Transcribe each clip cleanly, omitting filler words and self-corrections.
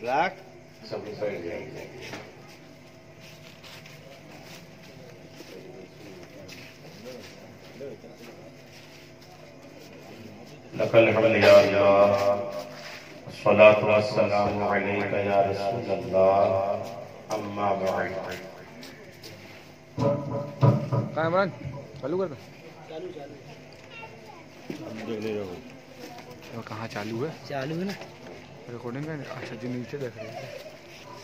लाख सब बैठ जाएंगे। लकल हम्द या अल्लाह, अस्सलातु वस्सलामु अलैका या रसूल अल्लाह, अम्मा बाद। कहाँ इमरान चालू कर दो। कहाँ चालू है? चालू है ना रिकॉर्डिंग का। अच्छा जी नीचे देख रहे हैं।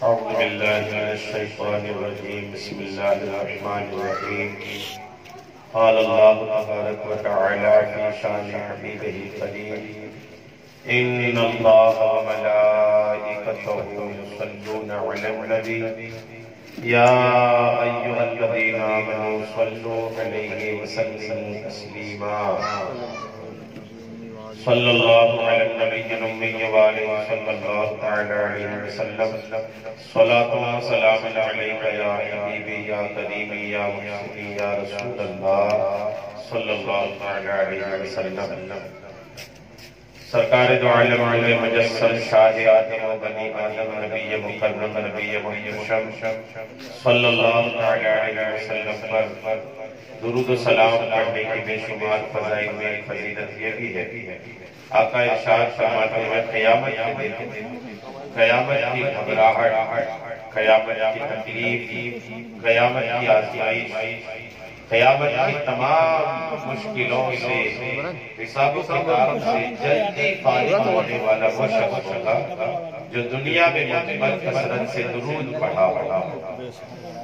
अऊज़ु बिल्लाहि मिनश शैतानिर रजीम, बिस्मिल्लाहिर रहमानिर रहीम। क़ाल अल्लाहु तबारक व तआला फ़ी शानि हबीबिहिल करीम, इन्नल्लाहा व मलाइकतहु युसल्लूना अलन नबी, या अय्युहल्लज़ीना आमनू सल्लू अलैहि व सल्लिमू तस्लीमा। सल्लल्लाहु अलैहि नबिय्यिल उम्मी व आलिहि सल्लल्लाहु तआला अलैहि वसल्लम। सलातु व सलामुन अलैका या हबीबी या करीमी या मुहसिनी या रसूल अल्लाह सल्लल्लाहु तआला अलैहि वसल्लम। सरकार दो आलम मुजस्सम शाह आदम व बनी आदम नबी मुकर्रम नबी मुहतशम सल्लल्लाहु तआला अलैहि वसल्लम पर दुरूद सलाम पढ़ने की बेशुमार फज़ाइल में एक फजीलत ये भी है। आका इरशाद फरमाते हैं, क़यामत के दिन क़यामत की घबराहट, क़यामत की तकलीफ, क़यामत की आज़माइश, क़यामत की तमाम मुश्किलों से, हिसाब किताब से जल्दी फारिग होने वाला वो शख्स होगा जो दुनिया में मुतमल कसरत से दुरूद पढ़ा होगा।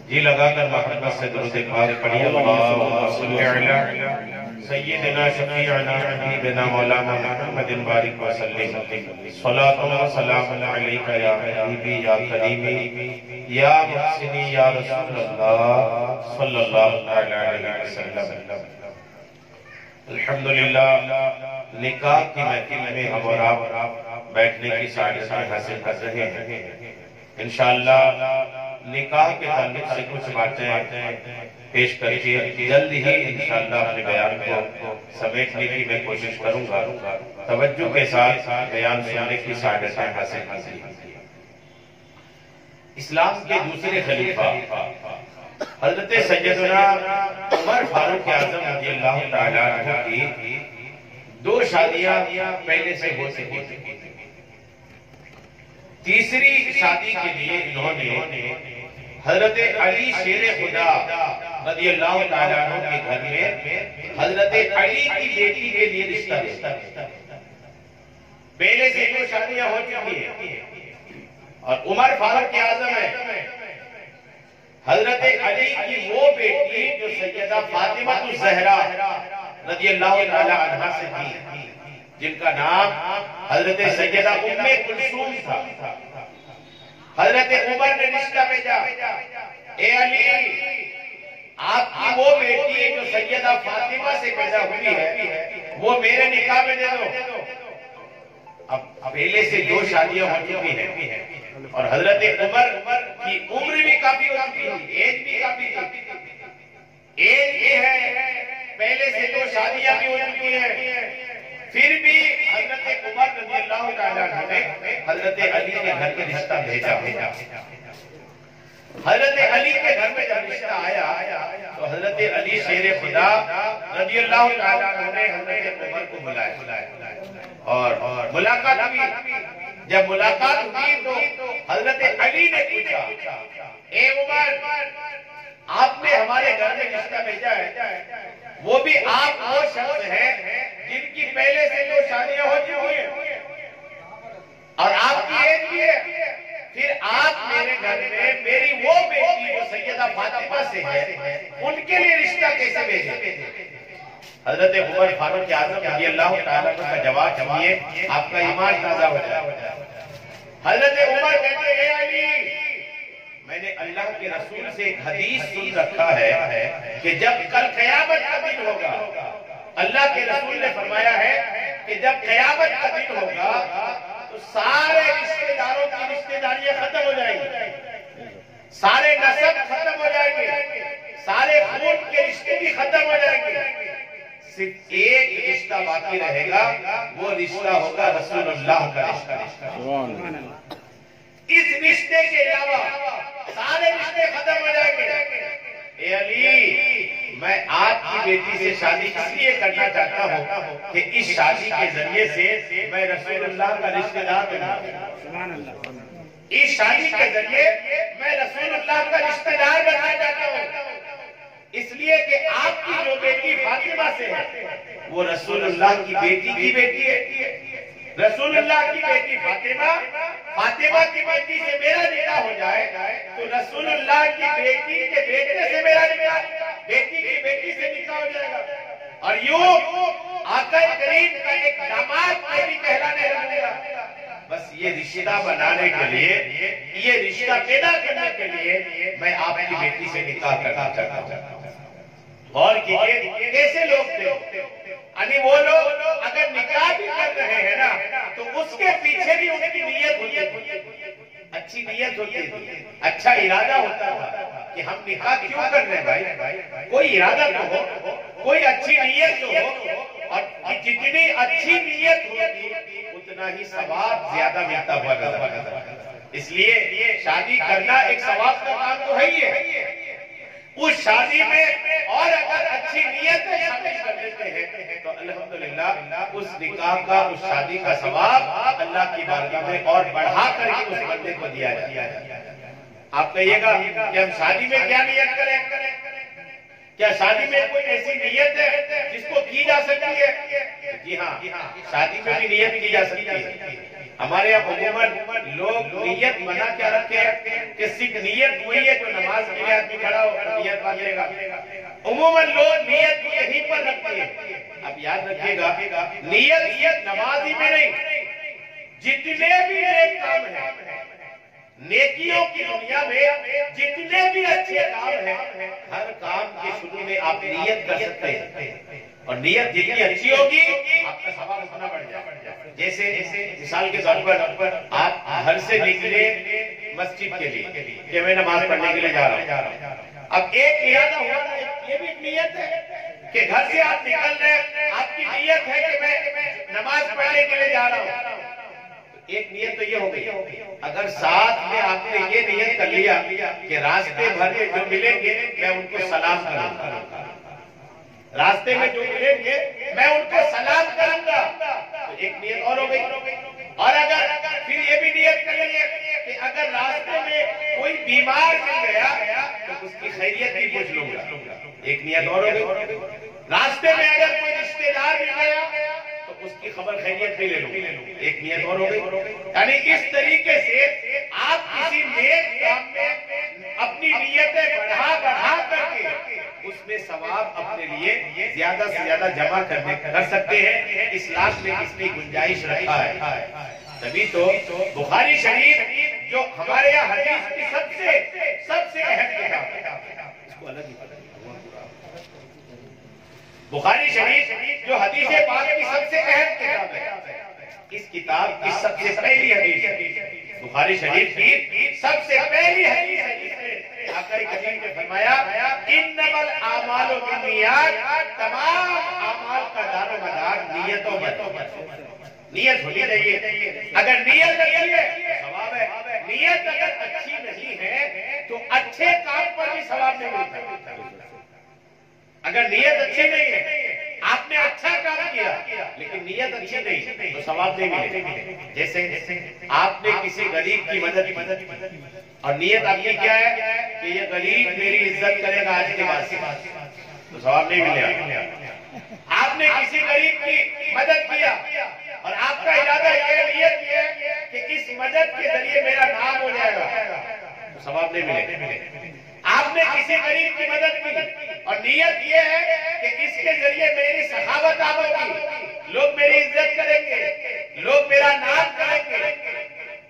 जी लगाकर मोहब्बत से दुरूद पाक पढ़िए। अल्लाहुम्मा सल्लि अला सय्यिदिना शफीअना हबीबिना मौलाना मुहम्मदिन बारिक व सल्लिम। सलातु व सलामुन अलैका या हबीबी या करीमी या मुहसिनी या रसूल अल्लाह सल्लल्लाहु अलैहि वसल्लम। अल्हम्दुलिल्लाह, निकाह की महफिल में हम और आप बैठने की सादत हासिल कर रहे हैं। इंशाअल्लाह निकाह के ताल्लुक से कुछ बातें पेश करके जल्द ही इंशाअल्लाह अपने बयान को समेटने की मैं कोशिश करूंगा। तवज्जो के साथ बयान सुनने की सादत हासिल कीजिए। इस्लाम के दूसरे खलीफा हजरत सैयदना उमर फारूक आज़म रज़ियल्लाहु तआला अन्हु की दो शादियां पहले से हो चुकी थी। तीसरी शादी के लिए इन्होंने हजरत अली शेरे खुदा रज़ियल्लाहु तआला अन्हु के घर में हजरत अली की बेटी के लिए रिश्ता देखा। पहले से दो शादियां हो चुकी है और उमर फारूक आज़म है। हजरत अली की वो बेटी जो सैयदा फातिमा ज़हरा रज़ियल्लाहु तआला अन्हा से थी, जिनका नाम हजरत सैयदा उम्मे कुलसूम था। हजरत उमर ने रिश्ता भेजा, ए अली, आपकी वो बेटी जो सैयदा फातिमा से पैदा हुई है वो मेरे निकाह में दे दो। अब पहले से दो शादियां हो चुकी है और हजरत उमर की उम्र भी काफी हो चुकी है, एज भी काफी थी। एज ये है, पहले से दो शादियां भी हो चुकी है, फिर भी हजरत उमर रज़ियल्लाहु तआला अन्हु ने हजरत अली के घर में रिश्ता भेजा। हजरत अली के घर में जब रिश्ता आया तो हजरत अली शेरे खुदा रज़ियल्लाहु तआला अन्हु ने हजरत उमर को बुलाया और मुलाकात हुई। जब मुलाकात हुई तो हजरत अली ने पूछा, ए उमर, आपने हमारे घर में रिश्ता भेजा है, वो भी आप वो शख्स हैं जिनकी पहले से दो शादियां हो चुकी हैं और आपकी एज भी है, फिर आप मेरे घर में मेरी वो बेटी जो सैयदा फातिमा से है उनके लिए रिश्ता कैसे भेजे? हजरत उमर फारूक आज़म रज़ियल्लाहु तआला अन्हु का जवाब सुनिए, आपका ईमान ताजा हो जाए। हजरत उमर कहते हैं, अली, मैंने अल्लाह के रसूल से एक हदीस सुन रखा है कि जब कल क़यामत का दिन होगा, अल्लाह के रसूल ने फरमाया है कि जब क़यामत का दिन होगा तो सारे रिश्तेदारों की रिश्तेदारियां खत्म हो जाएंगी, सारे नसब खत्म हो जाएंगे, सारे खून के रिश्ते भी खत्म हो जाएंगे, सिर्फ एक रिश्ता बाकी रहेगा, वो रिश्ता होगा रसूलुल्लाह का रिश्ता। इस रिश्ते के अलावा सारे रिश्ते खत्म हो जाएंगे। ए अली, मैं आपकी बेटी से शादी इसलिए करना चाहता हूँ कि इस शादी के जरिए से मैं रसूलुल्लाह का रिश्तेदार बनूं। इस शादी के जरिए मैं रसूलुल्लाह का रिश्तेदार बनना चाहता हूँ, इसलिए कि आपकी जो बेटी फातिमा से है वो रसूलुल्लाह की बेटी है। रसूलुल्लाह की बेटी फातिमा की बेटी से मेरा निकाह हो जाए तो रसूलुल्लाह की बेटी के बेटे से मेरा निकाह, बेटी की बेटी से निकाह हो जाएगा। और यूं आका करीम का एक दामाद मैं भी कहलाने लगूंगा। बस ये रिश्ता बनाने के लिए, ये रिश्ता पैदा करने के लिए मैं आपकी बेटी से निकाह करना चाहता हूँ। और कैसे लोग थे, यानी वो लोग अगर निकाह भी कर रहे हैं ना तो उसके पीछे भी उनकी नीयत होती है, अच्छी नीयत होती है, अच्छा इरादा होता था कि हम निकाह क्यों कर रहे हैं भाई, कोई इरादा तो हो, कोई अच्छी नीयत तो हो। और जितनी अच्छी नीयत होगी उतना ही सवाब ज्यादा मिलता हुआ नजर। इसलिए शादी करना एक सवाब का काम तो है ही है। उस शादी में और अगर अच्छी नीयत से शामिल कर लेते हैं तो अल्हम्दुलिल्लाह उस निकाह का, उस शादी का सवाब अल्लाह की बारगाह में और बढ़ा करके उस बंदे को दिया जाए। आप कहिएगा कि हम शादी में क्या नियत करें? क्या शादी में कोई ऐसी नियत है जिसको की जा सकती है? जी हाँ, शादी में भी नियत की जा सकती है। हमारे यहाँ अमूमन लोग नियत बना क्या रखे हैं कि सिर्फ नियत वही है जो नमाज के लिए आदमी खड़ा हो नियत बांधेगा। अमूमन लोग नियत यहीं पर रखते हैं। अब याद रखिएगा, नियत नमाजी में नहीं, जितने भी नेक काम है, नेकियों की दुनिया में जितने भी अच्छे काम हैं, हर काम के शुरू में आप नियत कर सकते हैं। और नियत जितनी अच्छी होगी आपका सवाब उतना बढ़ जाए। जैसे मिसाल के तौर पर आप घर से निकले मस्जिद के लिए कि मैं नमाज पढ़ने के लिए जा रहा हूँ। अब एक इरादा हुआ, ये भी नियत है कि घर से आप निकल रहे हैं, आपकी नियत है कि मैं नमाज पढ़ने के लिए जा रहा हूँ। एक नियत तो ये हो गई। अगर साथ में आपने ये नियत कर लिया कि रास्ते भर में जो मिलेंगे मैं उनको सलाम करूंगा, रास्ते में जो मिलेंगे मैं उनको सलाम करूंगा, तो एक नियत और हो गई। और अगर फिर ये भी नियत करेंगे कि अगर रास्ते में कोई बीमार मिल गया तो उसकी खैरियत भी पूछ लूंगा, एक नियत और हो गई। रास्ते में अगर कोई रिश्तेदार मिल गया तो उसकी खबर खैरियत भी ले लूंगा, एक नियत और हो गई। यानी इस तरीके से आप किसी नेक काम में अपनी नियतें बढ़ा करके उसमें सवाब अपने लिए ज्यादा से ज्यादा जमा कर सकते हैं। इस्लाम में इसकी गुंजाइश रखा है। तभी तो बुखारी शरीफ जो हमारे यहाँ हदीस की सबसे अहम किताब है, इसको अलग ही बुखारी शरीफ जो हदीस पाक की सबसे अहम किताब है, इस किताब की सबसे पहली हदीस है, बुखारी शरीफ की सबसे पहली हदीस है जिसमें आका करीम ने फरमाया इन्नमल आमालु बिन्नियात, तमाम अमाल का दारोमदार नियतों पर। नियत होनी चाहिए। अगर नियत अच्छी है सवाब है, नियत अगर अच्छी नहीं है तो अच्छे काम पर भी सवाब नहीं मिलता। अगर नियत अच्छी नहीं है, आपने अच्छा काम किया लेकिन नियत अच्छी नहीं तो सवाब नहीं मिलेगा। जैसे आपने किसी गरीब की मदद और नियत आपकी क्या है कि ये गरीब मेरी इज्जत करेगा आज के बाद से, तो सवाब नहीं मिलेगा। आपने किसी गरीब की मदद किया और आपका इरादा ये नियत है कि इस मदद के जरिए मेरा नाम हो जाएगा, तो सवाब नहीं मिलेगा। आपने किसी गरीब की मदद की और नियत ये है कि इसके जरिए मेरी सखावत होगी, लोग मेरी इज्जत करेंगे, लोग मेरा नाम करेंगे,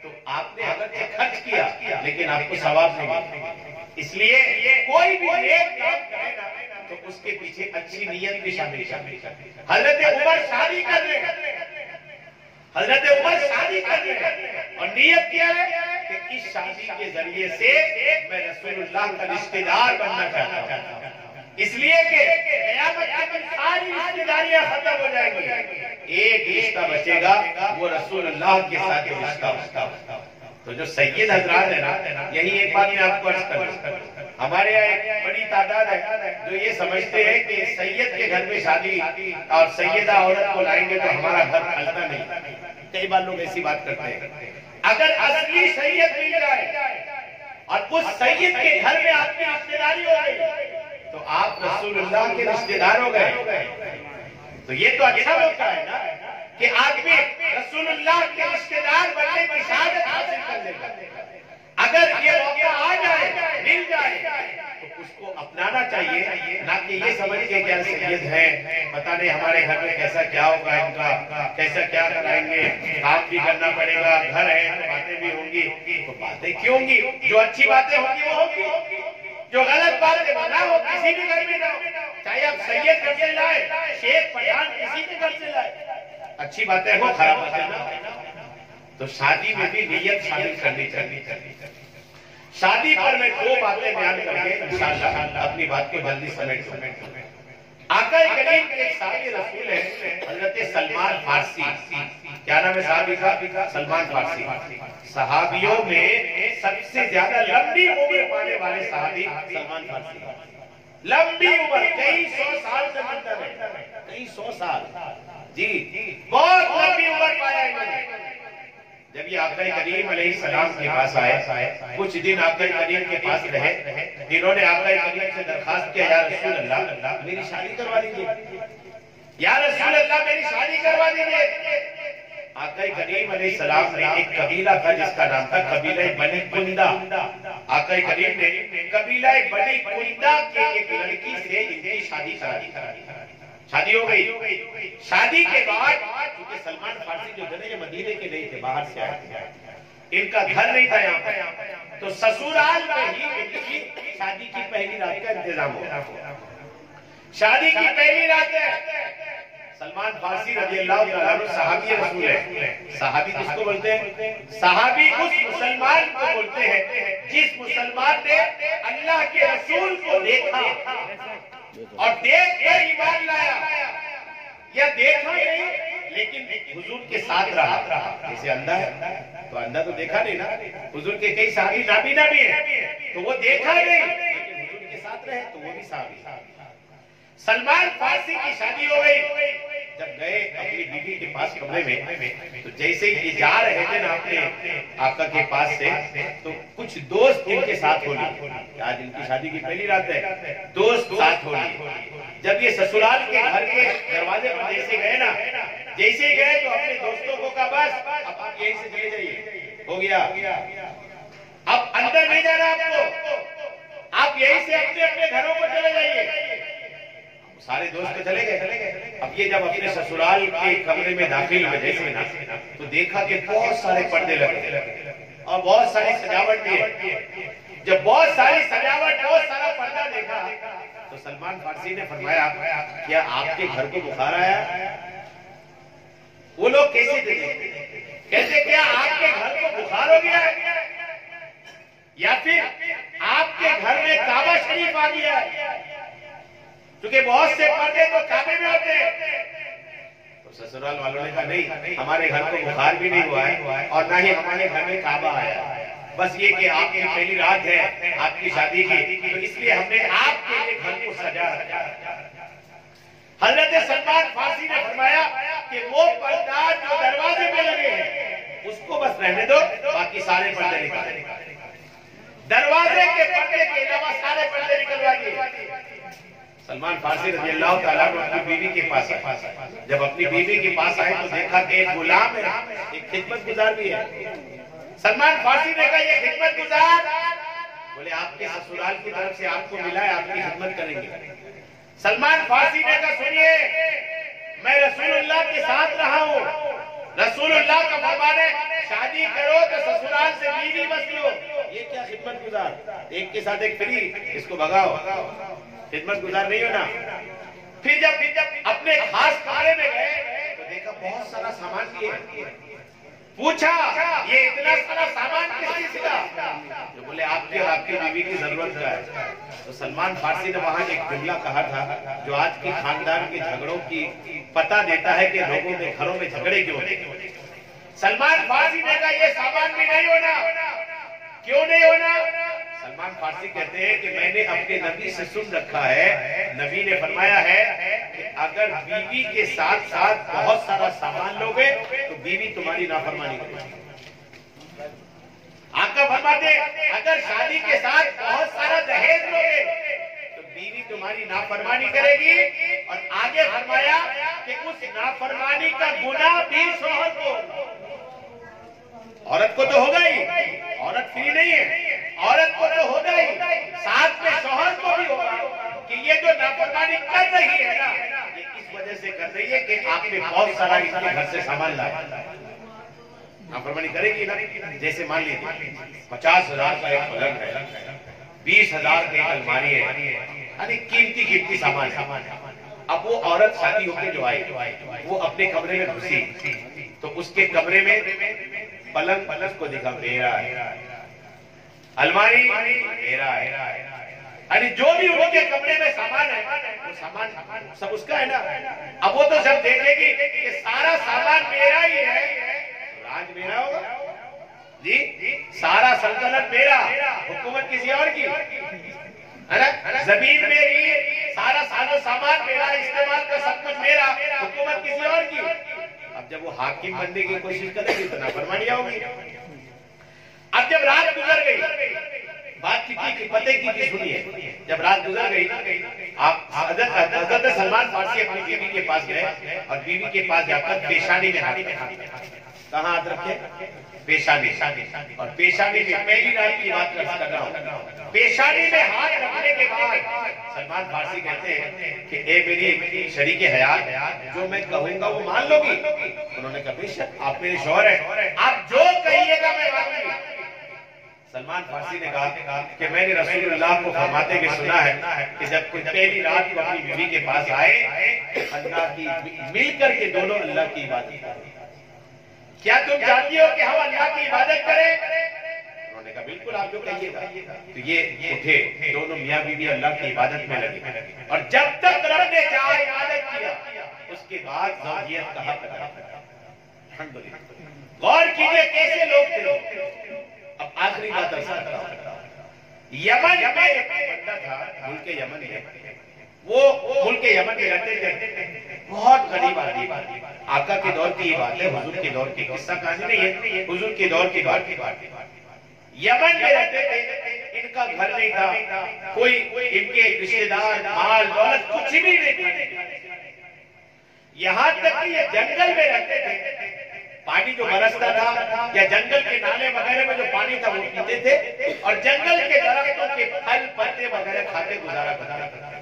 तो आपने अगर खर्च किया लेकिन आपको सवाब नहीं मिलेगा। इसलिए कोई भी नेक काम करेगा तो उसके पीछे अच्छी नियत भी शामिल। हजरत उमर शादी कर रहे हैं, हजरत उमर शादी कर रहे हैं और नियत क्या है कि इस शादी के जरिए से मैं रसूलुल्लाह का रिश्तेदार बनना चाहता हूँ, इसलिए कि क़यामत के दिन सारी रिश्तेदारियां खत्म हो जाएंगी, एक रिश्ता बचेगा वो रसूलुल्लाह के साथ रिश्ता। तो जो सैयद हजरात है ना, यही एक बात मैं आपको अर्ज करूं, हमारे यहाँ एक बड़ी तादाद है जो ये समझते हैं कि सैयद के घर में शादी और सैयदा औरत को लाएंगे तो हमारा घर फलता नहीं। कई बार लोग ऐसी बात करते हैं। अगर असली सैयद मिल जाए और उस सैयद के घर में आपकी रिश्तेदारी हो गई तो आप रसूलुल्लाह के रिश्तेदार हो गए। तो ये तो अच्छा मौका है ना कि आदमी रसूलुल्लाह के रिश्तेदार बनने की शहादत हासिल कर लेगा। अगर ये मौका आ जाए, मिल जाए, तो उसको अपनाना चाहिए, ना कि ये समझ के क्या सैयद है, पता नहीं हमारे घर में कैसा क्या होगा, इनका कैसा क्या कराएंगे, काम भी करना पड़ेगा, घर है तो बातें भी होंगी। तो बातें क्यों होंगी? जो अच्छी बातें होंगी वो होंगी, जो गलत बातें ना हो किसी भी घर में ना हो, चाहे आप सैयद घर से लाए, शेख पठान किसी के घर से लाए, अच्छी बातें हो, खराब बातें ना। तो शादी में भी नियत शामिल करनी चाहिए। शादी पर मैं दो बातें बयान करके इंशाअल्लाह अपनी बात को जल्दी समेट। आका करीम के एक साहबी रसूल है हजरत सलमान फारसी। क्या नाम है साहबी का? सलमान फारसी। सहाबियों में सबसे ज्यादा लंबी उम्र पाने वाले सहाबी सलमान फारसी। लंबी उम्र, कई 100 साल तक अंदर है, कई 100 साल, जी बहुत लंबी उम्र पाया इन्होंने। जब ये आका करीम अलैहिस्सलाम के पास आए, कुछ दिन आका करीम के पास रहे, इन्होंने आका करीम से दरखास्त किया, या रसूल अल्लाह मेरी शादी करवा दीजिए, या रसूल अल्लाह मेरी शादी करवा दीजिए। आका करीम अलैहिस्सलाम ने एक कबीला था जिसका नाम था कबीला बनी कुंदा। आका करीम ने कबीला बनी कुंदा के एक लड़की से इनकी शादी करा दी। शादी हो गई। शादी के बाद क्योंकि सलमान फारसी जो थे ये मदीने के नहीं थे, बाहर से आए थे, इनका घर नहीं था यहाँ पे, तो ससुराल में ही इनकी शादी की पहली रात का इंतजाम हो। शादी की पहली रात है। सलमान फारसी रज़ियल्लाहु ताला अन्हु सहाबी रसूल है। सहाबी किसको बोलते हैं? सहाबी उस मुसलमान को बोलते हैं जिस मुसलमान ने अल्लाह के रसूल को देखा और देख कर ईमान लाया, या देखा नहीं लेकिन हुजूर के साथ रहा। जैसे अंधा है तो अंधा तो देखा नहीं ना, हुजूर के कई सहाबी नाबीना भी है तो वो देखा नहीं लेकिन हुजूर के साथ रहे तो वो भी सहाबी। सलमान फारसी की शादी हो गई। जब गए अपनी बीवी के पास कमरे में, तो जैसे ही जा रहे थे ना अपने आका के पास से, तो कुछ दोस्त इनके साथ हो लिए। आज इनकी शादी की पहली रात है, दोस्त साथ हो लिए। जब ये ससुराल के घर के दरवाजे पर जैसे गए ना, जैसे ही गए तो अपने दोस्तों को कहा बस अब आप यहीं से चले जाइए, हो गया, अब अंदर नहीं जाना आपको, आप यहीं से अपने अपने घरों को चले जाइए। सारे दोस्त चले गए। अब ये जब अपने ससुराल के कमरे में दाखिल हुए जैसे ना, तो देखा कि बहुत सारे पर्दे लगे और बहुत सारी सजावट भी है। जब बहुत सारी सजावट, बहुत सारा पर्दा देखा तो सलमान फारसी ने फरमाया क्या आपके घर को बुखार आया? वो लोग कैसे कहते क्या आपके घर को बुखार हो गया या फिर आपके घर में काबा शरीफ आ गया? क्योंकि बहुत से पर्दे तो काबे में होते हैं। तो ससुराल वालों ने कहा नहीं, हमारे घर को बुखार भी नहीं हुआ है और ना ही हमारे घर में काबा आया, बस ये कि आपकी पहली रात है आपकी शादी की, तो इसलिए हमने आपके लिए घर को सजा रखा। हजरत सलमान फारसी ने फरमाया कि वो पर्दा जो दरवाजे पे लगे हैं उसको बस रहने दो, बाकी सारे पर्दे निकाल। दरवाजे के पर्दे के अलावा सारे पर्दे निकलवा दिए। सलमान फारसी रज़ियल्लाहु ताला अन्हु अपनी बीवी के पास आए। जब अपनी बीवी के पास आए तो देखा कि एक गुलाम है, एक खिदमत गुजार भी है। सलमान फारसी ने कहा ये खिदमत गुजार, बोले आपके ससुराल की तरफ से आपको मिला है, आपकी खिदमत करेंगे। सलमान फारसी ने कहा सुनिए, मैं रसूलुल्लाह के साथ रहा हूँ, रसूलुल्लाह का फरमान है शादी करो तो ससुराल से बीवी मत लो, ये क्या खिदमत गुजार, एक के साथ एक फ्री, इसको भगाओ, खिदमत गुजार नहीं हो ना। फिर जब अपने खास कमरे में गए तो देखा बहुत सारा सामान लिए। पूछा ये इतना सारा सामान किस चीज का? जो बोले आपकी और आपकी बीवी की जरूरत का है। तो सलमान फारसी ने वहां एक जुमला कहा था जो आज के खानदान के झगड़ों की पता देता है कि लोगों के घरों में झगड़े क्यों होते। सलमान फारसी ने कहा ये सामान भी नहीं होना। क्यों नहीं होना? सलमान फारसी कहते हैं कि मैंने अपने नबी से सुन रखा है, नबी ने फरमाया है कि अगर बीवी के साथ साथ बहुत सारा सामान लोगे तो बीवी तुम्हारी नाफरमानी करेगी। आका फरमाते अगर शादी के साथ बहुत सारा दहेज लोगे तो बीवी तुम्हारी नाफरमानी करेगी। और आगे फरमाया कि उस नाफरमानी का गुनाह भी शौहर को, औरत को तो होगा ही, औरत फ्री नहीं है, औरत को तो होगा ही, साथ में शौहर को भी होगा कि ये जो नाफरमानी कर रही है ना, ये इस वजह से कर रही है कि आपने बहुत सारा इसके घर से सामान लाया। नाफरमानी करेगी ना, जैसे मान लीजिए 50,000 का एक पलंग है, 20,000 की एक अलमारी है, यानी कीमती कीमती सामान। अब वो औरत शादी होकर जो आई वो अपने कमरे में घुसी तो उसके कमरे में पलंग को दिखा मेरा है, अलमारी मेरा है, अरे जो भी उनके कमरे में सामान है वो सामान सब उसका है ना। अब वो तो जब देखेगी कि सारा सामान मेरा ही है तो राज मेरा होगा जी, सारा सल्तनत मेरा, हुकूमत किसी और की है ना, जमीन मेरी, सारा सामान मेरा, इस्तेमाल का सब कुछ मेरा, हुकूमत किसी और की। अब जब वो हाकिम बनने की कोशिश करेगी तो नाफरमानियां होगी। अब जब रात गुजर गई, बात की पते की सुनिए, जब रात गुजर गई आप हजरत सलमान फारसी अपनी बीवी के पास गए और बीवी के पास जाकर पेशानी में हाथ, कहाँ हाथ रखे? पेशानी। और पेशानी में पहली रात की बात कर रहा हूँ, पेशानी में हाथ रखने के बाद सलमान फारसी कहते हैं कि ए मेरी शरीके हयात, जो मैं कहूंगा वो मान लोगी? उन्होंने कहा बेशक, आप मेरे शौहर हैं, आप जो कहिएगा मैं मानूंगी। सलमान फारसी ने कहा कि मैंने रसूलुल्लाह को फरमाते हुए सुना है कि जब कोई पहली रात को अपनी बीवी के पास आए, अल्लाह की मिलकर के दोनों अल्लाह की इबादत करें। क्या तुम चाहती हो कि हम अल्लाह की इबादत करें? उन्होंने कहा बिल्कुल, आप जो कहिएगा। तो ये उठे, दोनों मियां बीवी अल्लाह की इबादत में लगे और जब तक रब ने चाहा इबादत किया उसके बाद ज़ौजियत का हक अदा किया। अल्हम्दुलिल्लाह। गौर कीजिए कैसे लोग थे। अब आखिरी बात यमन में एक बंदा था, मुल्क यमन में, वो मुल्क यमन में रहते थे, बहुत गरीब आदमी। आका के दौर की बात है, हुजूर के दौर की किस्सा कहानी नहीं है, हुजूर के दौर की बात। यमन में रहते थे, इनका घर नहीं था, कोई इनके रिश्तेदार, माल दौलत कुछ भी नहीं था। यहाँ तक कि ये जंगल में रहते थे, पानी जो बरसता था या जंगल के नाले वगैरह में जो पानी था वो पीते थे और जंगल के दरख्तों के फल पत्ते वगैरह खाते गुजारा करते थे।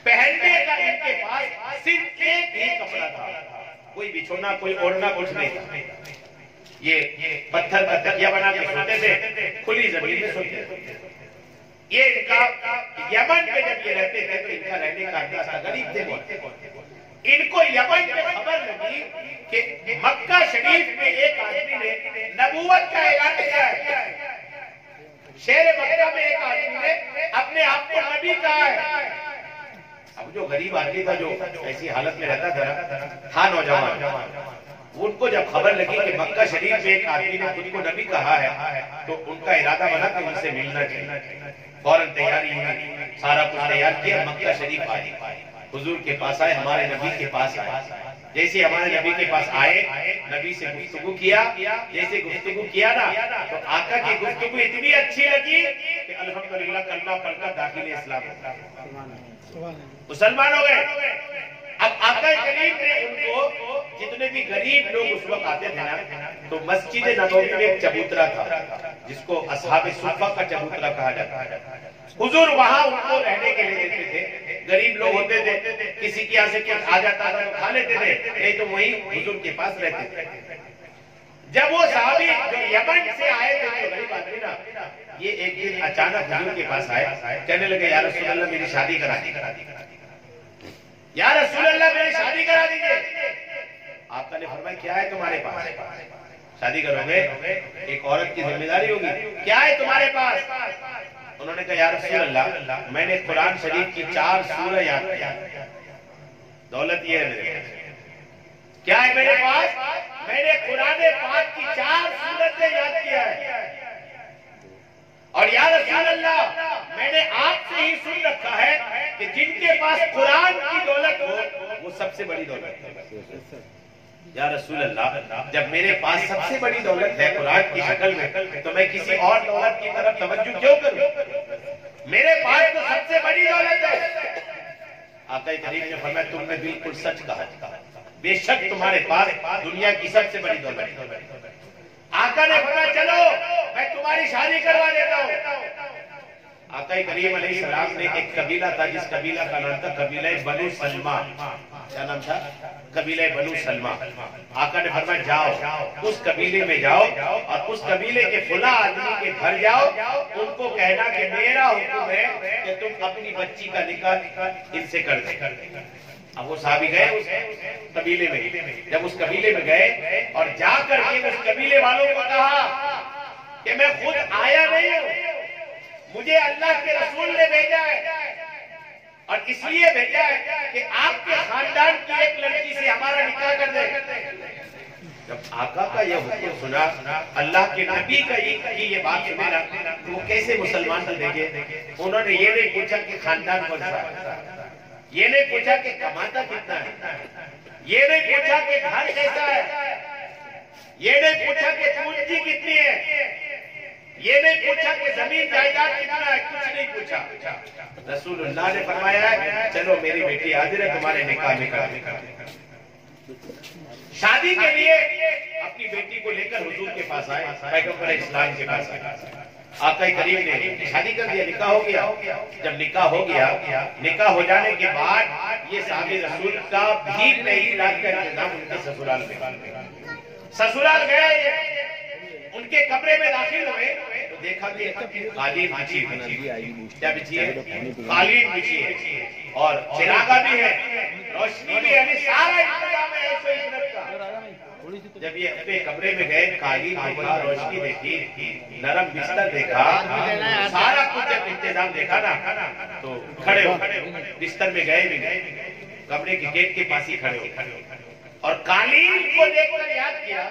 पहनने का इनके पास सिर्फ एक ही कपड़ा था, कोई बिछोना, कोई ओढ़ना कुछ नहीं था। ये पत्थर का तकिया बना के सोते थे, खुली जमीन में सोते थे। ये इनका यमन में जब ये रहते थे तो इनका रहने का अंदाज था, गरीब थे। इनको यमन में खबर लगी कि मक्का शरीफ में एक आदमी ने नबूवत का ऐलान किया है। शहर मक्का में एक आदमी ने अपने आप को नबी कहा है। अब जो गरीब आदमी था, जो ऐसी हालत में रहता था नौजवान, उनको जब खबर लगी कि मक्का शरीफ में एक आदमी ने खुद को नबी कहा है तो उनका इरादा बना कि उनसे मिलना चाहिए। फौरन तैयारी हुई, सारा कुछ तैयार किया, मक्का शरीफ आए, हुजूर के पास आए, हमारे नबी के पास आए। जैसे हमारे नबी के पास आए, नबी से गुफ्तगू किया, जैसे गुफ्तगू किया ना तो आका की गुफ्तगू इतनी अच्छी लगी कि अल्हम्दुलिल्लाह कलमा पढ़कर दाखिल इस्लाम, मुसलमान हो गए। अब आका करीम ने उनको, जितने भी गरीब लोग उस वक्त आते थे ना, तो मस्जिद नबवी में एक चबूतरा था जिसको अस्हाब सुफ़ा का चबूतरा कहा जाता है। हुजूर वहां उनको रहने के लिए देते थे। गरीब लोग होते थे, किसी के यहाँ से कुछ आ जाता था तो खा लेते थे, नहीं तो वही हुजूर के पास रहते थे। जब वो सहाबी जो यमन से आए थे, जो गरीब आदमी ना, ये एक दिन अचानक हुजूर के पास आए, कहने लगे या रसूल अल्लाह मेरी शादी करा दी, या रसूल अल्लाह मेरी शादी करा दीजिए। आपका ने फरमाया क्या है तुम्हारे पास? शादी करोगे, एक औरत की जिम्मेदारी होगी, क्या है तुम्हारे पास? उन्होंने कहा या रसूल अल्लाह मैंने कुरान शरीफ की 4 सूरह याद किया, दौलत ये है मेरे पास। क्या है मेरे पास? मैंने कुरान पाक जिनके पास कुरान की दौलत हो वो सबसे बड़ी दौलत है। या रसूल अल्लाह, जब मेरे पास सबसे बड़ी दौलत है कुरान की शक्ल में, तो मैं किसी और दौलत की तरफ तवज्जो क्यों करूं? मेरे पास तो सबसे बड़ी दौलत है। आका करीम ने फरमाया तुमने बिल्कुल सच कहा, बेशक तुम्हारे पास दुनिया की सबसे बड़ी दौलत है। आका ने फरमाया चलो मैं तुम्हारी शादी करवा देता हूँ। आका करीम अलैहिस्सलाम ने एक कबीला था, जिस कबीला का नाम था कबीला बनु सलमा। क्या नाम था? कबीला बनु सलमा। आका ने फरमाया जाओ उस कबीले में जाओ और उस कबीले के फुला आदमी के घर जाओ, उनको कहना कि मेरा हुक्म है कि तुम अपनी बच्ची का निकाह इनसे कर दे। अब वो साहबी गए उस कबीले में। जब उस कबीले में गए और जाकर के उस कबीले वालों को कहा कि मैं खुद आया नहीं हूँ, मुझे अल्लाह के रसूल ने भेजा है और इसलिए भेजा है कि आपके खानदान की एक लड़की से हमारा निकाह कर दे। जब आका का यह हुक्म सुना, अल्लाह के नबी का ये बात सुना, तो वो कैसे मुसलमान बन देंगे? उन्होंने ये नहीं पूछा कि खानदान कौन सा है, ये नहीं पूछा कि कमाता कितना है, ये नहीं पूछा कि घर कैसा है, ये नहीं पूछा कि पूंजी कितनी है, ये नहीं पूछा कि जमीन जायदाद कितना है, कुछ नहीं पूछा। रसूलुल्लाह ने फरमाया है चलो मेरी बेटी हाजिर है, तुम्हारे निकाह में कर। शादी के लिए अपनी बेटी को लेकर हुजूर के पास आए, पैगंबर इस्लाम के पास आए। आका करीम ने शादी कर दिया, निकाह हो गया। जब निकाह हो गया, निकाह हो जाने के बाद ये साहबे रसूल का भीड़ नहीं रात का इंतजाम उनके ससुराल गए, उनके कमरे में दाखिल हुए तो देखा कि कालीन बिछी है। क्या बिछी है? कालीन बिछी है और चिरागा भी है, रोशनी भी है, सारा इंतजाम है ऐसे इज्जत का। जब ये अपने कमरे में गए, कालीन देखा, रोशनी देखी, नरम बिस्तर देखा, सारा कुछ जब इंतजाम देखा ना तो खड़े हो, बिस्तर में गए भी नहीं, कमरे के गेट के पास ही खड़े हो और कालीन को देखकर याद किया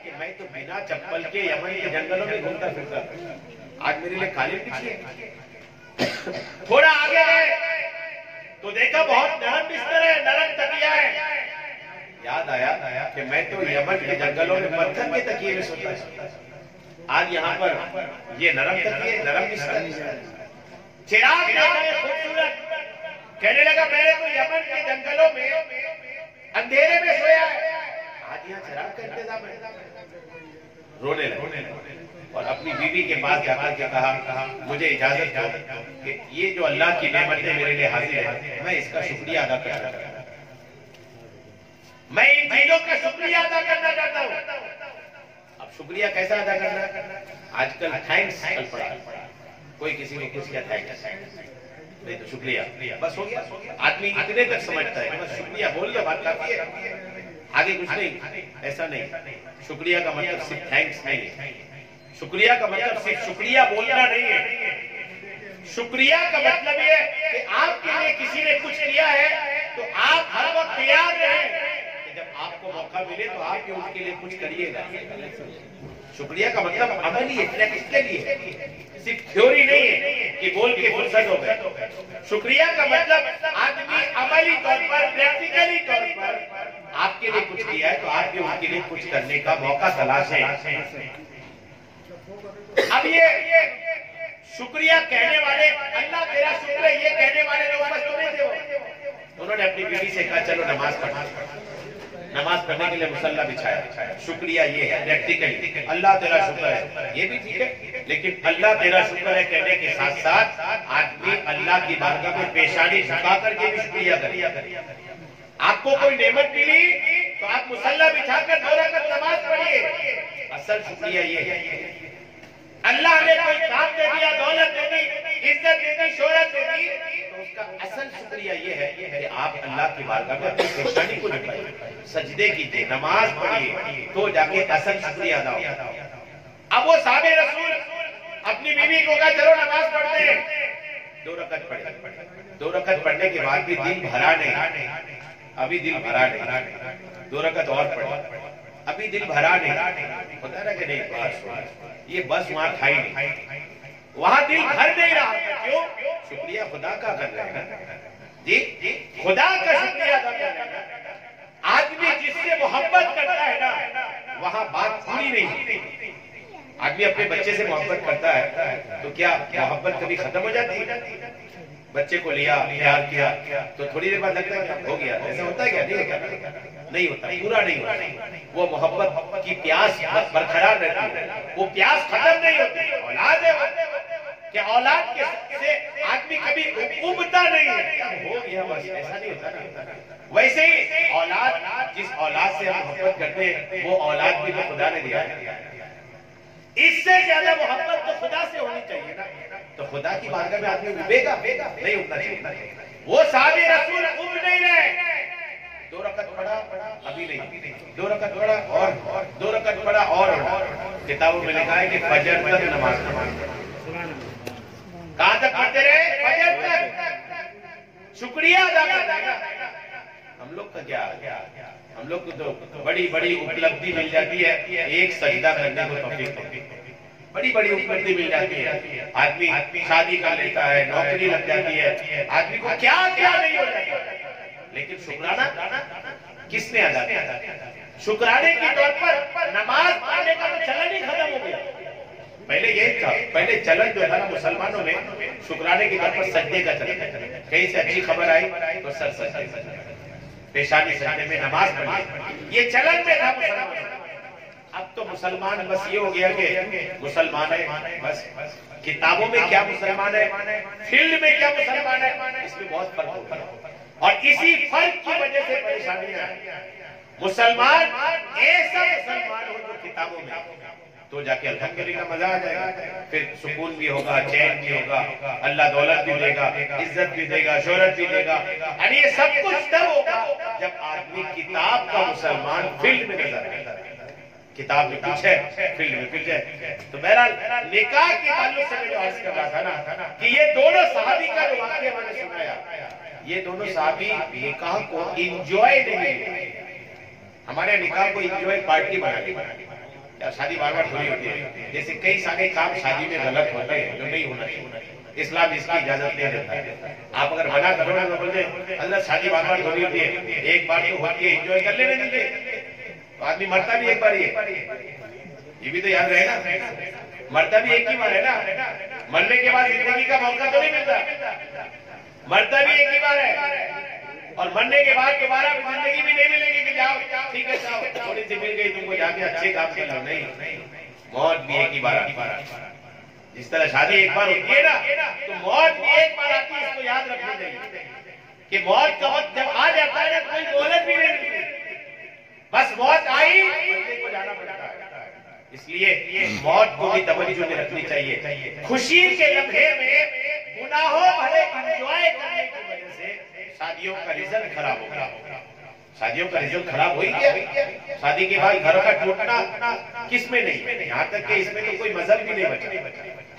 कि मैं तो बिना चप्पल के यमन के जंगलों में घूमता फिरता, आज मेरे लिए कालीन बिछी है। थोड़ा आगे गए तो देखा बहुत नरम बिस्तर है, नरम तकिया है। याद आया कि मैं तो यमन के जंगलों में पत्थर के तकिए में सोता है, आज यहाँ पर ये नरम तकिए, नरम बिस्तर। चिराग देखा खूबसूरत, कहने लगा मैंने तो यमन के जंगलों में अंधेरे में सोया है, आज यहाँ चिराग का इंतजाम है। रोने लगे और अपनी बीवी के पास जाकर के कहा मुझे इजाजत दो कि ये जो अल्लाह की नेमतें मेरे लिए हाजिर है, मैं इसका शुक्रिया अदा करना चाहता हूँ, मैं इन चीजों का शुक्रिया अदा करना चाहता हूँ। अब शुक्रिया कैसा अदा करना? आजकल थैंक्स चल पड़ा, कोई किसी को कुछ किया थैंक्स नहीं तो शुक्रिया, बस हो गया। आदमी इतने तक समझता है बस शुक्रिया बोल दिया बात काफी है, आगे कुछ नहीं। ऐसा नहीं, शुक्रिया का मतलब सिर्फ थैंक्स नहीं है, शुक्रिया का मतलब सिर्फ शुक्रिया बोलना नहीं है। शुक्रिया का मतलब ये कि आपके लिए किसी ने कुछ किया है तो आप हर वक्त तैयार रहें कि जब आपको मौका मिले तो आप भी उसके लिए कुछ करिएगा। शुक्रिया का मतलब अमली है, किसके लिए? सिर्फ थ्योरी नहीं है कि बोल के फुर्सत हो गए। शुक्रिया का मतलब आदमी अमली तौर पर, प्रैक्टिकली तौर पर आपके लिए कुछ किया है तो आप भी उसके लिए कुछ करने का मौका तलाशें। अब ये शुक्रिया कहने वाले, अल्लाह तेरा शुक्र है ये कहने वाले लोग बस तो नहीं थे। उन्होंने अपनी बीवी से कहा चलो नमाज पढ़ो, नमाज पढ़ने के लिए मुसल्ला बिछाया। शुक्रिया ये है प्रैक्टिकली, अल्लाह तेरा शुक्र है ये भी ठीक है, लेकिन अल्लाह तेरा शुक्र है कहने के साथ साथ आदमी अल्लाह की बारगाह में पेशानी झुका करके भी शुक्रिया करे। आपको कोई नेमत मिली तो आप मुसल्ला बिछाकर 2 रकात नमाज पढ़िए। असल शुक्रिया ये है, अल्लाह ने कोई काम दे दिया, दौलत दे दी, इज्जत दे दी, शोहरत दे दी, तो उसका असल शुक्रिया ये है कि आप अल्लाह की बारगाह में अपनी पेशानी को झुकाइए, सजदे कीजिए, नमाज पढ़िए, तो जाके असल शुक्रिया अदा होगा। अब वो साहबे रसूल अपनी बीवी को कहा चलो नमाज पढ़ते हैं, 2 रकात पढ़े। 2 रकात पढ़ने के बाद भी दिल भरा नहीं, अभी दिल भरा नहीं, 2 रकात और पढ़े, अभी दिल भरा नहीं, पता ना कि नहीं बस ये बस वहां था ही नहीं, वहां दिल भर नहीं रहा। क्यों? शुक्रिया खुदा का कर रहे हैं। जी खुदा का शुक्रिया अदा करना। आदमी जिससे मोहब्बत करता है ना वहां बात पूरी नहीं होती। आदमी अपने बच्चे से मोहब्बत करता है तो क्या मोहब्बत कभी खत्म हो जाती है? बच्चे को लिया, प्यार किया तो थोड़ी देर बाद लगता है क्या हो गया, ऐसा होता है क्या? नहीं होता, पूरा नहीं होता। वो मोहब्बत की प्यास बरकरार रहती है, वो प्यास खत्म नहीं होती। औलाद है कि औलाद के से आदमी कभी उबता नहीं है, हो गया बस, ऐसा नहीं होता ना। वैसे ही औलाद, जिस औलाद से हम मोहब्बत करते हैं वो औलाद भी तो खुदा ने दिया है। इससे ज्यादा मोहब्बत तो खुदा से होनी चाहिए ना। तो खुदा की बारगाह में आदमी उबेगा नहीं उबना चाहिए। वो साहबे रसूल उब नहीं रहे। 2 रकत पढ़ा अभी नहीं, 2 रकत पढ़ा और 2 रकत पढ़ा और किताबों में लिखा है कि फजर तक नमाज कहां तक पढ़ते रहे? फजर तक। शुक्रिया अदा करना। हम लोग का क्या, हम लोग को तो बड़ी बड़ी उपलब्धि मिल जाती है, एक सजदा करने को तौफीक, बड़ी बड़ी उपलब्धि मिल जाती है। आदमी शादी कर लेता है, नौकरी लग जाती है, आदमी को क्या क्या नहीं हो जाता, लेकिन शुक्राना किसने अदा किया? शुक्राने के तौर पर नमाज पढ़ने का तो चलन ही खत्म हो गया। पहले यही था, पहले चलन जो था ना मुसलमानों में शुक्राने के तौर पर सजदे का चलन। कहीं से अच्छी खबर आई तो सर सजदे, पेशानी सजदे में नमाज पढ़ी, ये चलन में था मुसलमान। अब तो मुसलमान बस ये हो गया कि मुसलमान है, बस किताबों में क्या मुसलमान है, फील्ड में क्या मुसलमान है, इसमें बहुत फर्क होता है। और इसी फर्क की वजह से परेशानियां। मुसलमान ऐसा मुसलमान हो जो किताबों में, तो जाके अल्हम्दुलिल्लाह मजा आ जाएगा, फिर सुकून भी होगा, चैन भी होगा, अल्लाह दौलत भी देगा, इज्जत भी देगा, शोहरत भी देगा। और ये सब कुछ तब होगा जब आदमी किताब का मुसलमान फील्ड में नजर आएगा। किताब में कुछ है, फील्ड में कुछ है। तो बहरहाल निकाह के ताल्लुक से मैं जो अर्ज कर रहा था ना कि ये दोनों सहाबी का जो वाकया मैंने सुनाया, ये दोनों सहाबी निकाह को इंजॉय नहीं, हमारे निकाह को इंजॉय पार्टी बना ली। शादी बार बार थोड़ी होती है, जैसे कई सारे काम शादी में गलत होते हैं जो नहीं होना चाहिए, इस्लाम इसकी इजाजत नहीं देता है। आप अगर मना करो ना तो बोलते अल्लाह शादी बार बार थोड़ी होती है, एक बार तो होती है, एंजॉय कर लेने दीजिए। तो आदमी मरता भी एक बार ही है, ये भी तो याद रहे ना, मरता भी एक ही बार है ना, मरने के बाद जिंदगी का मौका तो नहीं मिलता, मरता भी एक ही बार है। और मरने के बाद दोबारा जिंदगी भी नहीं मिलेगी कि जाओ ठीक है जाओ थोड़ी सी मिल गई तुमको, जाके अच्छे काम कर लो, नहीं, मौत भी एक ही बार आती है। जिस तरह शादी एक बार होती है ना, तो मौत भी एक बार आती है। इसको याद रखना चाहिए कि मौत का वक्त जब आ जाता है ना, कोई मोहलत भी नहीं मिलती, बस मौत आई बंदे को जाना पड़ता है। इसलिए मौत को भी तवज्जो में रखनी चाहिए। खुशी के लम्हे में गुनाहों भरे एंजॉय करने की वजह से शादियों का रिजल्ट खराब हो गया। शादियों का रिजल्ट खराब हो ही गया। शादी के बाद घर का टूटना किस में नहीं, यहाँ तक कि इसमें तो कोई मजहब भी नहीं बचा।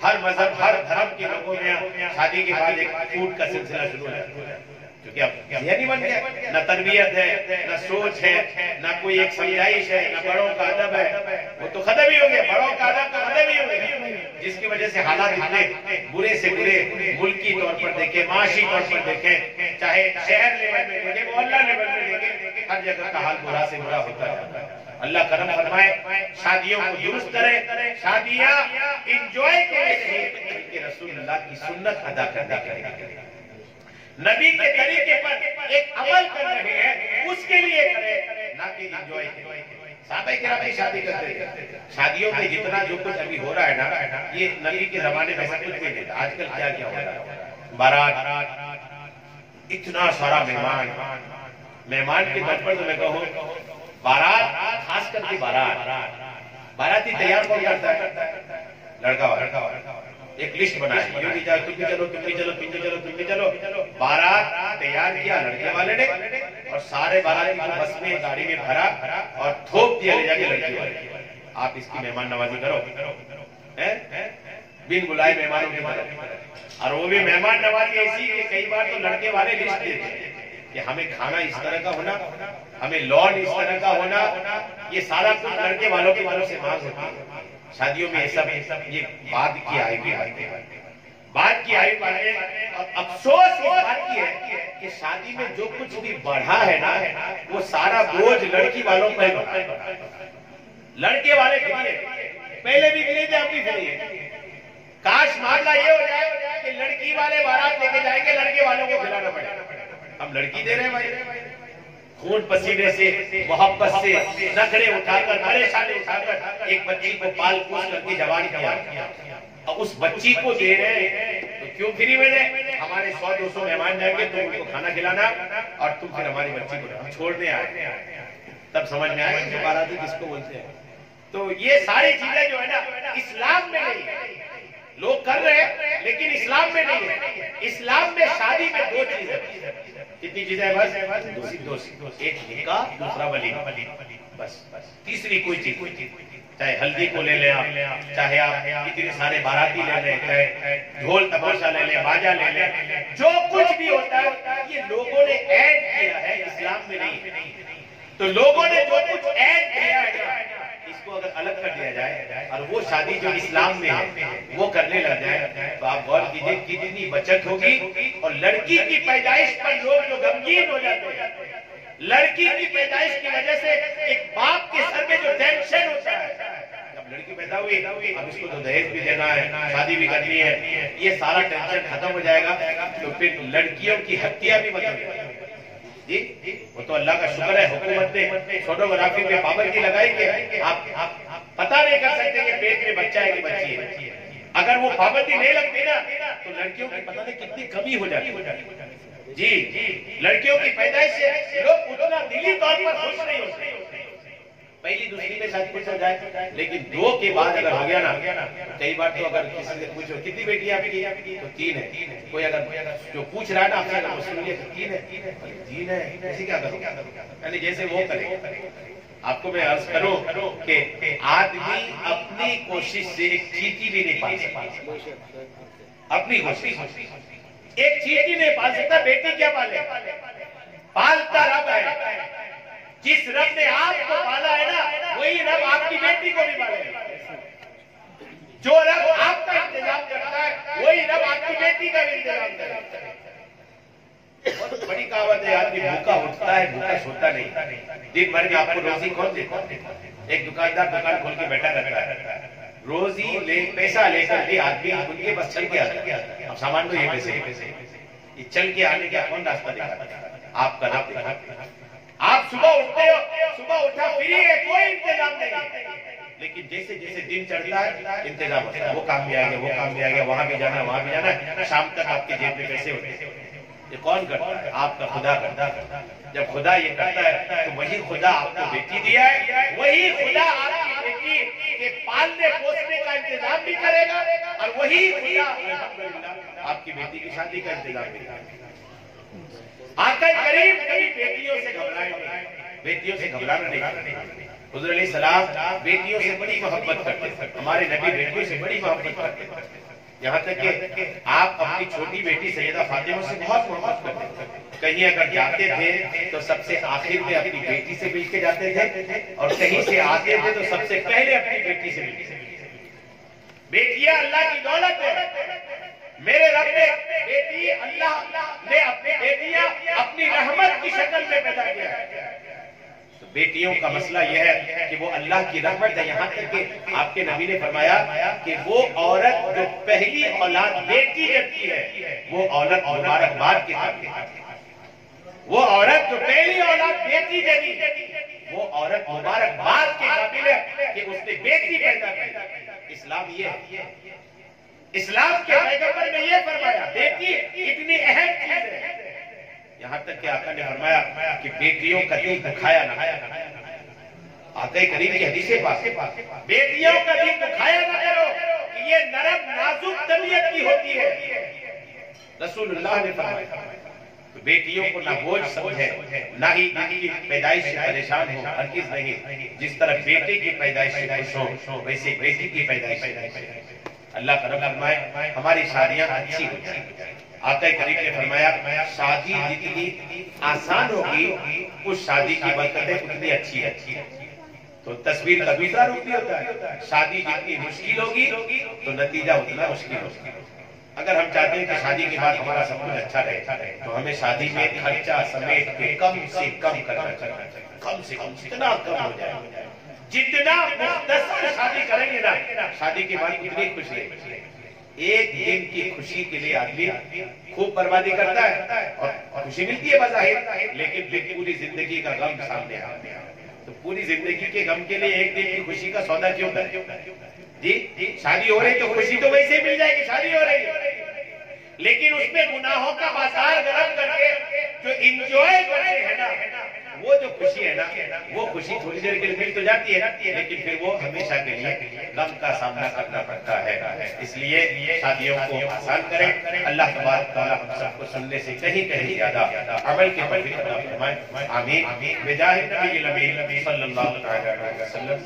हर मजहब, हर धर्म के लोगों में शादी के बाद एक टूट का सिलसिला शुरू हो जाता है, क्योंकि अब नहीं बन गया, न तरबियत है, न सोच है, न कोई एक समझाइश है, न बड़ों का अदब है, वो तो खत्म ही हो गया। बड़ों का अदब तो खत्म ही हो गया, जिसकी वजह से हालात इतने बुरे से बुरे मुल्की तौर पर देखें, माशी तौर पर देखें, चाहे शहर लेवल में देखें, मोहल्ला लेवल में देखें, हर जगह का हाल बुरा से बुरा होता जाता है। अल्लाह करम फरमाए, शादियों को दुरुस्त करे, शादियां इंजॉय के रसूलुल्लाह की सुन्नत अदा करने के नबी के तरीके पर एक अमल कर रहे हैं, उसके लिए करें, ना कि इंजॉय करें। साहबे किराम की शादी करते थे, शादियों में जितना जो कुछ अभी हो रहा है ना, ये नबी के जमाने में सब कुछ नहीं था। आजकल क्या क्या हो रहा है, बारात, इतना सारा मेहमान के तौर पर तो मैं कहूँ बारात, खास करके बाराती तैयार कौन करता है? लड़का वाला एक लिस्ट बनाई, तुम भी जाओ, तुम भी चलो, तुम भी चलो, तुम भी चलो, तुम भी चलो। बारात तैयार किया लड़के वाले ने, और सारे बाराती को बस में, गाड़ी में भरा और थोप दिया ले जाके लड़की वाले। आप इसकी मेहमान नवाजी करो, बिन बुलाए मेहमानों के तरफ। और वो भी मेहमान नवाजी ऐसी कि कई बार तो लड़के वाले लिस्ट देते हैं कि हमें खाना इस तरह का होना, हमें लॉन इस तरह का होना, ये सारा कुछ लड़के वालों की तरफ से मांग होती है। शादियों में ये सब ये बाद की आई हुई बातें। बात की आयु बढ़ने, और अफसोस इस बात की है कि शादी में जो कुछ भी बढ़ा है ना, वो सारा बोझ लड़की वालों पर बढ़ा। लड़के वाले पहले भी गिरे थे, अब भी फ्री है। काश मामला ये हो जाए कि लड़की वाले बारात लेके जाएंगे, लड़के वालों को खिलाना पड़ेगा। हम लड़की दे रहे हैं भाई, खून पसीने से, मोहब्बत से, नखरे उठाकर, परेशानी उठाकर एक बच्ची को पाल पोस करके जवान किया, और उस बच्ची को दे रहे हैं तो क्यों फ्री में दे? हमारे 100-200 मेहमान जाएंगे तो उनको खाना खिलाना, और तुम फिर हमारी बच्ची को छोड़ने आए, तब समझ में आएगा कि बाराती किसको बोलते हैं। तो ये सारी चीजें जो है ना, इस्लाम में नहीं है। लोग कर रहे हैं लेकिन इस्लाम में नहीं है। इस्लाम में शादी में दो चीजें, कितनी चीजें है? बस दो, एक निकाह, दूसरा वलीमा, बस। तीसरी कोई चीज, चाहे हल्दी को ले लें आप, चाहे आप इतने सारे बाराती ले लें, चाहे ढोल तमाशा ले लें, बाजा ले लें, जो कुछ भी होता है ये लोगों ने ऐड किया है, इस्लाम में नहीं। तो लोगों ने जो कुछ ऐड किया है इसको अगर अलग कर दिया जाए और वो शादी जो इस्लाम में है वो करने लग जाए, तो आप गौर कीजिए कितनी बचत होगी। और लड़की की पैदाइश पर लोग जो गमगीन हो जाते हैं, लड़की की पैदाइश की वजह से एक बाप के सर में जो टेंशन होता है, जब लड़की पैदा हुई अब इसको तो दहेज भी देना है, शादी भी करनी है, ये सारा टेंशन खत्म हो जाएगा। तो फिर लड़कियों की हत्या भी बंद हो जाएगी। जी, वो तो अल्लाह का शुक्र है, हुकूमत ने फोटोग्राफी पे पाबंदी लगाई कि आप पता नहीं कर सकते कि पेट में बच्चा है कि बच्ची है। अगर वो पाबंदी नहीं लगती ना तो लड़कियों की पता नहीं कितनी कमी हो जाती। जी, लड़कियों की पैदाइश से लोग उतना दिली तौर पर खुश नहीं होते। पहली दूसरी में शादी हो जाए, लेकिन दो के बाद अगर हो गया ना, कई बार तो अगर किसी से पूछो कितनी बेटी आपकी, तो 3 है। कोई अगर जो पूछ रहा है ना आपसे, तो उसके 3 है, ऐसे क्या करो, यानी जैसे वो करे। आपको मैं अर्ज करूं कि आदमी अपनी कोशिश से एक चींटी भी नहीं पाल सकता। अपनी कोशिश एक चींटी नहीं पाल सकता। बेटी क्या पाले? पालता रब है। जिस रब ने आपको पाला है ना, वही रब आपकी बेटी को भी पालेगा। जो रब आपका इंतजाम करता है वही रब आपकी बेटी का भी इंतजाम करता है। बहुत बड़ी कहावत है, आदमी भूखा उठता है, भूखा सोता नहीं। दिन भर में आपको रोजी कौन देता है? एक दुकानदार दुकान खोल के बैठा रहता है, रोजी पैसा लेकर के आदमी उनके बस चल के आता है। अब सामान तो ये पैसे, ये चल के आने का कौन रास्ता दिखाता है? आपका रब। आप सुबह उठते हो, सुबह उठा फ्री है, कोई इंतजाम नहीं, लेकिन जैसे जैसे दिन चढ़ता है इंतजाम होता है। वो काम भी आ गया, वो काम भी आ गया, वहां भी जाना, वहां भी जाना, शाम तक आपके जेब में पैसे होते हैं। ये कौन करता है? आपका खुदा करता है। जब खुदा ये करता है तो वही खुदा आपको बेटी दिया है, वही खुदा आपकी बेटी के पालने पोसने का इंतजाम भी करेगा, और वही खुदा आपकी बेटी की शादी का इंतजाम भी करेगा। आका करीम कभी बेटियों से घबराए नहीं, बेटियों से घबराना नहीं। हुज़ूर अलैहिस्सलाम बेटियों से बड़ी मोहब्बत करते थे, हमारे नबी बेटियों से बड़ी मोहब्बत करते थे। यहाँ तक कि आप अपनी छोटी बेटी सैयदा फातिमा से बहुत मोहब्बत करते थे। कहीं अगर जाते थे तो सबसे आखिर में अपनी बेटी से मिल के जाते थे, और कहीं से आते थे तो सबसे पहले अपनी बेटी से मिलते थे। बेटियां अल्लाह की दौलत है। मेरे रब ने बेटी, अल्लाह ने अपनी बेटियां अपनी रहमत की शक्ल में पैदा किया है। तो बेटियों का मसला यह है कि वो अल्लाह की रहमत है। यहाँ तक कि आपके नबी ने फरमाया कि वो औरत जो पहली औलाद बेटी करती है वो औरत मुबारकबाद की तरह, वो औरत जो पहली औलाद बेटी जनी वो औरत मुबारकबाद के काबिल है कि उसने बेटी पैदा की। इस्लाम ये है, इस्लाम के पैगंबर ने ये फरमाया बेटी इतनी अहम चीज है। यहाँ तक कि आका ने फरमाया कि बेटियों का दिल दुखाया ना। आका करीम की हदीस पास, बेटियों का दिल दुखाया ना करो कि ये नरम नाजुक तबीयत की होती है। रसूलुल्लाह ने फरमाया तो बेटियों को ना बोझ समझे, ना ही इनकी पैदाइश से परेशान हो, हरगिज़ नहीं। जिस तरह बेटे की पैदाइश से खुश हो वैसे बेटी की पैदाइश से अल्लाह करम फरमाए हमारी शादियां अच्छी हो जाए। आका करीम ने फरमाया शादी जितनी आसान होगी उस शादी की बरकतें उतनी अच्छी है। तो तस्वीर का दूसरा रूप भी होता है, शादी जितनी मुश्किल होगी तो नतीजा उतना मुश्किल होगा। अगर हम चाहते हैं कि शादी के बाद हमारा सब कुछ अच्छा रहे तो हमें शादी में खर्चा समेट के कम से कम करना चाहिए। कम से कम जितना कम हो जाए, जितना मुख्तसर शादी करेंगे ना, शादी के बाद कितनी खुशी है। एक दिन की खुशी के लिए आदमी खूब बर्बादी करता है और खुशी मिलती है बज़ाहिर, लेकिन फिर पूरी जिंदगी का गम सामने आता है। तो पूरी जिंदगी के गम के लिए एक दिन की खुशी का सौदा क्यों करें जी? शादी हो रही तो खुशी तो वैसे ही मिल जाएगी, शादी हो रही है, लेकिन उसमें गुनाहों का बाजार गर्म करके जो इंजॉय करते हैं ना, वो जो खुशी है ना, वो खुशी थोड़ी देर के लिए मिल तो जाती है, लेकिन फिर वो हमेशा के लिए गम का सामना करना पड़ता है। इसलिए शादियों को आसान करें। अल्लाह तबारक व तआला हम सबको सुनने से कहीं कहीं ज्यादा अमल की तौफीक अता फरमाए। आमीन। बिजाहि नबी सल्लल्लाहु अलैहि वसल्लम।